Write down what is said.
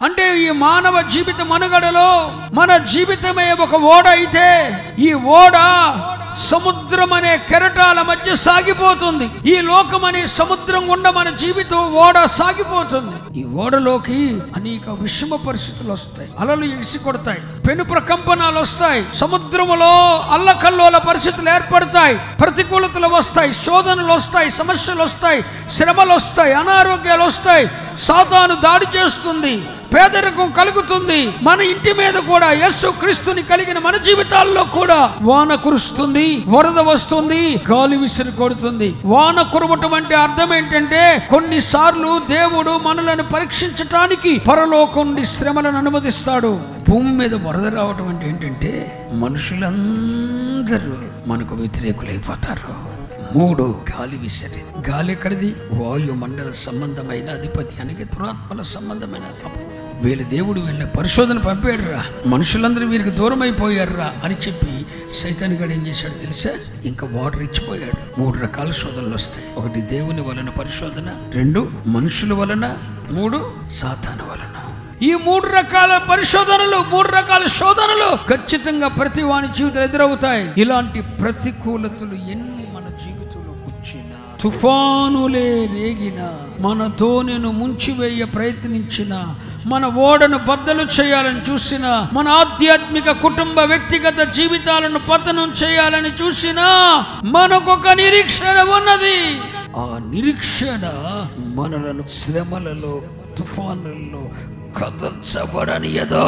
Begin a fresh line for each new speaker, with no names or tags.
అంటే ఈ మానవ జీవిత మనుగడలో మన జీవితమే ఒక ఓడ అయితే ఈ ఓడ సముద్రం అనే కెరటాల మధ్య సాగిపోతుంది. ఈ లోకం అనే సముద్రం గుండా మన జీవితం ఓడ సాగిపోతుంది. ఈ ఓడలోకి అనేక విషమ పరిస్థితులు వస్తాయి, అలలు ఎగిసి కొడతాయి, పెను ప్రకంపనాలు వస్తాయి, సముద్రములో అల్లకల్లోల పరిస్థితులు ఏర్పడతాయి, ప్రతికూలతలు వస్తాయి, శోధనలు వస్తాయి, సమస్యలు వస్తాయి, శ్రమలు వస్తాయి, అనారోగ్యాలు వస్తాయి, సాతాను దాడి చేస్తుంది, పేదరికం కలుగుతుంది. మన ఇంటి మీద కూడా యేసు క్రీస్తుని కలిగిన మన జీవితాల్లో కూడా వాన కురుస్తుంది, వరద వస్తుంది, గాలి విసిరి కొడుతుంది. వాన కురవటం అంటే అర్థం ఏంటంటే కొన్నిసార్లు దేవుడు మనలను పరీక్షించటానికి పరలోకం నుండి శ్రమలను అనుమతిస్తాడు. భూమి మీద వరద రావటం అంటే ఏంటంటే మనుషులందరూ మనకు వ్యతిరేకులైపోతారు. 3 గాలి విసిరి. గాలి ఎక్కడిది? వాయుమండల సంబంధమైన అధిపతి అనగా దురాత్మల సంబంధమైన అపవాది. వీళ్ళ దేవుడు వీళ్ళ పరిశోధన పంపాడురా, మనుషులందరూ వీరికి దూరం అయిపోయారురా అని చెప్పి సైతాన్ గడు ఏం చేశాడు తెలుసా? ఇంకా వాటర్ ఇచ్చిపోయాడు. 3 రకాల శోధనలు వస్తాయి. 1 దేవుని వలన పరిశోధన, 2 మనుషుల వలన, 3 సాతాను వలన. ఈ 3 రకాల పరిశోధనలు, 3 రకాల శోధనలు ఖచ్చితంగా ప్రతి వాని జీవితంలో ఎదురవుతాయి. ఇలాంటి ప్రతికూలతలు ఎన్ని మన జీవితంలో వచ్చినా, తుఫానులే రేగిన, మన దోణిను ముంచివేయ ప్రయత్నించిన, మన ఓడను బద్దలు చేయాలని చూసిన, మన ఆధ్యాత్మిక కుటుంబ వ్యక్తిగత జీవితాలను పతనం చేయాలని చూసినా మనకొక నిరీక్షణ ఉన్నది. ఆ నిరీక్షణ మనలను శ్రమలలో, తుఫానులలో కదల్చబడనియదో.